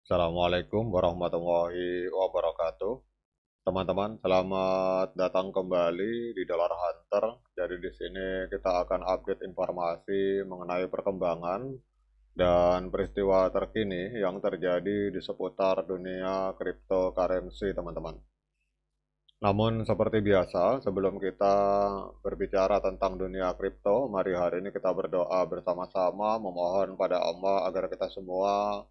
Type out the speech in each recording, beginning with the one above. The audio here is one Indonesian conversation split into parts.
Assalamualaikum warahmatullahi wabarakatuh. Teman-teman, selamat datang kembali di Dollar Hunter. Jadi di sini kita akan update informasi mengenai perkembangan dan peristiwa terkini yang terjadi di seputar dunia cryptocurrency, teman-teman. Namun seperti biasa, sebelum kita berbicara tentang dunia kripto, mari hari ini kita berdoa bersama-sama memohon pada Allah agar kita semua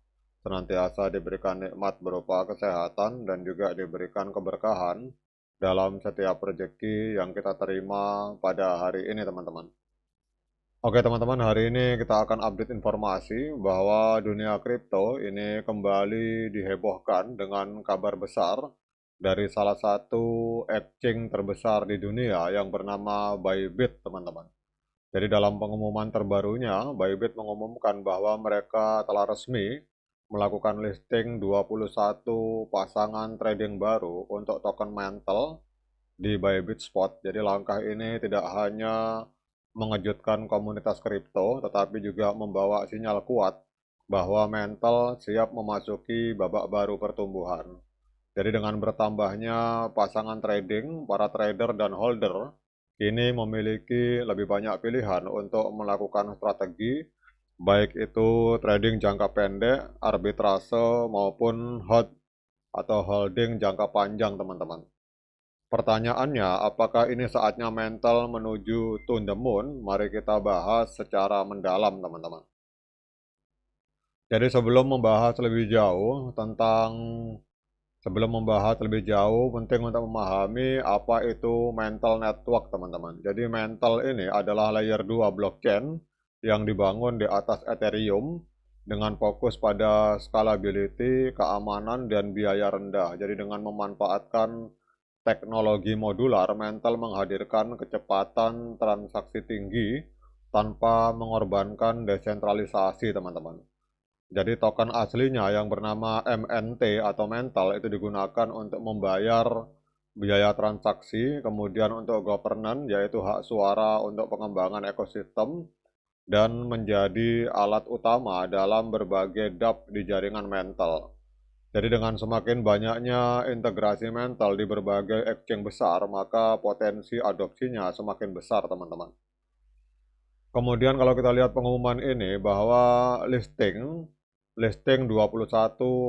senantiasa diberikan nikmat berupa kesehatan dan juga diberikan keberkahan dalam setiap rezeki yang kita terima pada hari ini, teman-teman. Oke teman-teman, hari ini kita akan update informasi bahwa dunia kripto ini kembali dihebohkan dengan kabar besar dari salah satu exchange terbesar di dunia yang bernama Bybit, teman-teman. Jadi dalam pengumuman terbarunya, Bybit mengumumkan bahwa mereka telah resmi melakukan listing 21 pasangan trading baru untuk token Mantle di Bybit Spot. Jadi langkah ini tidak hanya mengejutkan komunitas kripto, tetapi juga membawa sinyal kuat bahwa Mantle siap memasuki babak baru pertumbuhan. Jadi dengan bertambahnya pasangan trading, para trader dan holder kini memiliki lebih banyak pilihan untuk melakukan strategi, baik itu trading jangka pendek, arbitrase, maupun HOD atau holding jangka panjang, teman-teman. Pertanyaannya, apakah ini saatnya mental menuju to the moon? Mari kita bahas secara mendalam, teman-teman. Jadi sebelum membahas lebih jauh, penting untuk memahami apa itu mental network, teman-teman. Jadi mental ini adalah layer 2 blockchain yang dibangun di atas Ethereum dengan fokus pada scalability, keamanan, dan biaya rendah. Jadi dengan memanfaatkan teknologi modular, mental menghadirkan kecepatan transaksi tinggi tanpa mengorbankan desentralisasi, teman-teman. Jadi token aslinya yang bernama MNT atau mental itu digunakan untuk membayar biaya transaksi, kemudian untuk governance yaitu hak suara untuk pengembangan ekosistem, dan menjadi alat utama dalam berbagai dApp di jaringan mental. Jadi dengan semakin banyaknya integrasi mental di berbagai exchange besar, maka potensi adopsinya semakin besar, teman-teman. Kemudian kalau kita lihat pengumuman ini bahwa listing 21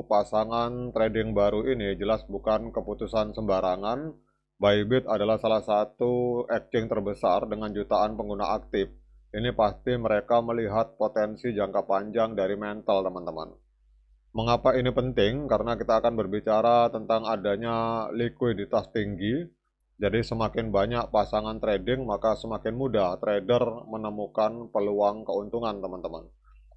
pasangan trading baru ini jelas bukan keputusan sembarangan. Bybit adalah salah satu exchange terbesar dengan jutaan pengguna aktif. Ini pasti mereka melihat potensi jangka panjang dari mental, teman-teman. Mengapa ini penting? Karena kita akan berbicara tentang adanya likuiditas tinggi. Jadi semakin banyak pasangan trading, maka semakin mudah trader menemukan peluang keuntungan, teman-teman.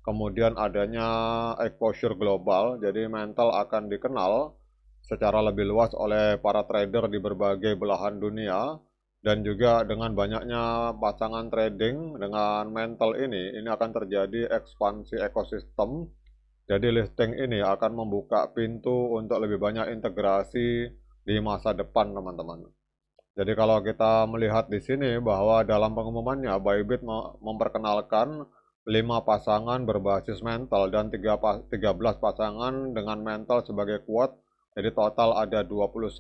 Kemudian adanya exposure global, jadi mental akan dikenal secara lebih luas oleh para trader di berbagai belahan dunia. Dan juga dengan banyaknya pasangan trading dengan mental ini akan terjadi ekspansi ekosistem. Jadi listing ini akan membuka pintu untuk lebih banyak integrasi di masa depan, teman-teman. Jadi kalau kita melihat di sini bahwa dalam pengumumannya Bybit memperkenalkan 5 pasangan berbasis mental dan 13 pasangan dengan mental sebagai quote. Jadi total ada 21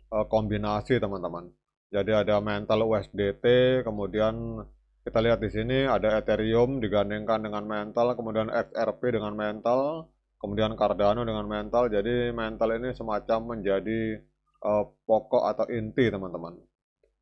kombinasi, teman-teman. Jadi ada mental USDT, kemudian kita lihat di sini ada Ethereum digandengkan dengan mental, kemudian XRP dengan mental, kemudian Cardano dengan mental. Jadi mental ini semacam menjadi pokok atau inti, teman-teman.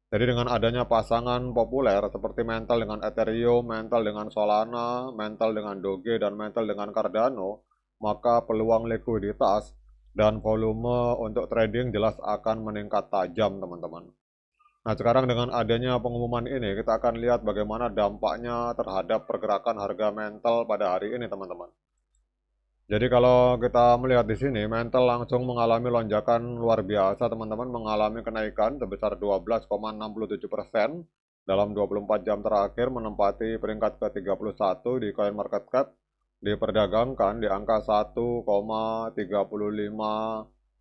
Jadi dengan adanya pasangan populer seperti mental dengan Ethereum, mental dengan Solana, mental dengan Doge, dan mental dengan Cardano, maka peluang likuiditas dan volume untuk trading jelas akan meningkat tajam, teman-teman. Nah, sekarang dengan adanya pengumuman ini, kita akan lihat bagaimana dampaknya terhadap pergerakan harga mental pada hari ini, teman-teman. Jadi kalau kita melihat di sini, mental langsung mengalami lonjakan luar biasa, teman-teman, mengalami kenaikan sebesar 12,67% dalam 24 jam terakhir, menempati peringkat ke-31 di CoinMarketCap, diperdagangkan di angka 1,35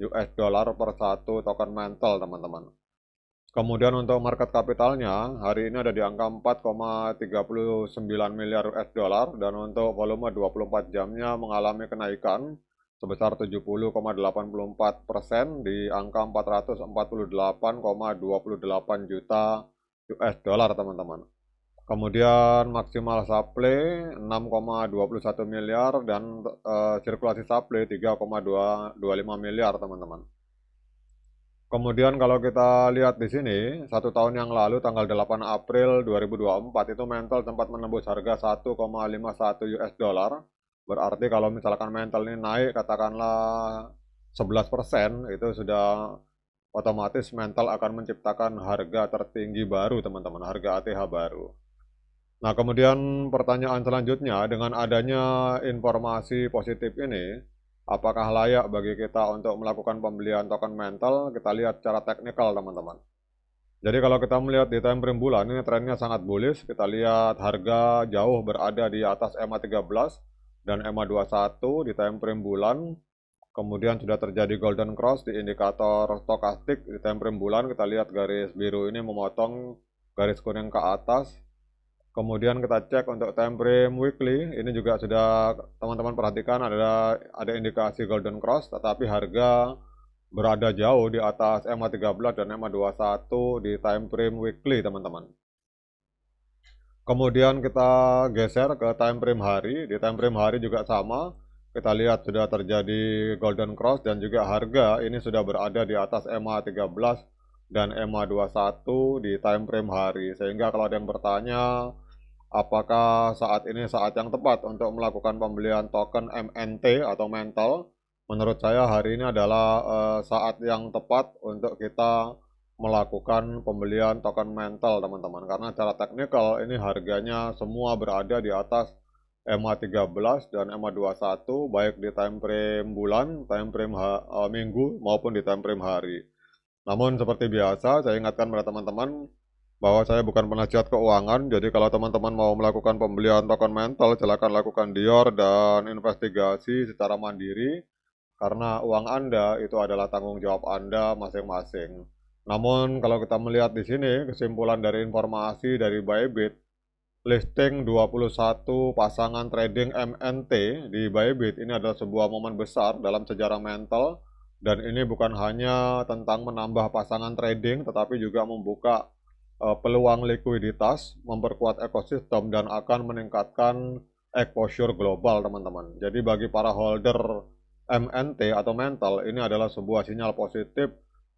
US dollar per satu token mental, teman-teman. Kemudian untuk market kapitalnya, hari ini ada di angka 4,39 miliar US dollar, dan untuk volume 24 jamnya mengalami kenaikan sebesar 70,84% di angka 448,28 juta US dollar, teman-teman. Kemudian maksimal supply 6,21 miliar dan sirkulasi supply 3,225 miliar, teman-teman. Kemudian kalau kita lihat di sini, 1 tahun yang lalu tanggal 8 April 2024 itu Mental sempat menembus harga 1,51 US dollar. Berarti kalau misalkan Mental ini naik katakanlah 11%, itu sudah otomatis Mental akan menciptakan harga tertinggi baru, teman-teman, harga ATH baru. Nah, kemudian pertanyaan selanjutnya, dengan adanya informasi positif ini, apakah layak bagi kita untuk melakukan pembelian token Mental? Kita lihat secara teknikal, teman-teman. Jadi kalau kita melihat di time frame bulan, ini trennya sangat bullish. Kita lihat harga jauh berada di atas EMA 13 dan EMA 21 di time frame bulan. Kemudian sudah terjadi golden cross di indikator stokastik di time frame bulan. Kita lihat garis biru ini memotong garis kuning ke atas. Kemudian kita cek untuk time frame weekly, ini juga sudah teman-teman perhatikan ada indikasi golden cross, tetapi harga berada jauh di atas EMA 13 dan EMA 21 di time frame weekly, teman-teman. Kemudian kita geser ke time frame hari, di time frame hari juga sama, kita lihat sudah terjadi golden cross dan juga harga ini sudah berada di atas EMA 13 dan EMA 21 di time frame hari. Sehingga kalau ada yang bertanya, apakah saat ini saat yang tepat untuk melakukan pembelian token MNT atau Mental? Menurut saya hari ini adalah saat yang tepat untuk kita melakukan pembelian token Mental, teman-teman. Karena secara teknikal ini harganya semua berada di atas EMA 13 dan EMA 21, baik di time frame bulan, time frame minggu, maupun di time frame hari. Namun seperti biasa, saya ingatkan pada teman-teman bahwa saya bukan penasihat keuangan, jadi kalau teman-teman mau melakukan pembelian token Mental, silakan lakukan dior dan investigasi secara mandiri, karena uang Anda itu adalah tanggung jawab Anda masing-masing. Namun kalau kita melihat di sini, kesimpulan dari informasi dari Bybit, listing 21 pasangan trading MNT di Bybit ini adalah sebuah momen besar dalam sejarah Mental, dan ini bukan hanya tentang menambah pasangan trading, tetapi juga membuka peluang likuiditas, memperkuat ekosistem, dan akan meningkatkan exposure global, teman-teman. Jadi bagi para holder MNT atau Mental, ini adalah sebuah sinyal positif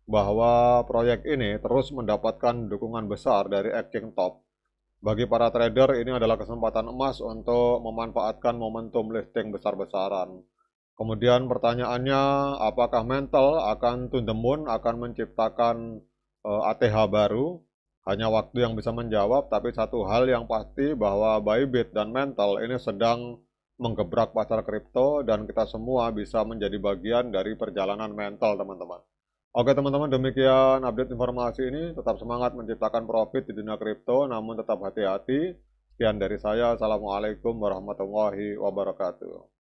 bahwa proyek ini terus mendapatkan dukungan besar dari exchange top. Bagi para trader, ini adalah kesempatan emas untuk memanfaatkan momentum listing besar-besaran. Kemudian pertanyaannya, apakah Mental akan to the moon, akan menciptakan ATH baru? Hanya waktu yang bisa menjawab, tapi satu hal yang pasti bahwa Bybit dan Mental ini sedang menggebrak pasar kripto dan kita semua bisa menjadi bagian dari perjalanan Mental, teman-teman. Oke teman-teman, demikian update informasi ini. Tetap semangat menciptakan profit di dunia kripto, namun tetap hati-hati. Sekian dari saya. Assalamualaikum warahmatullahi wabarakatuh.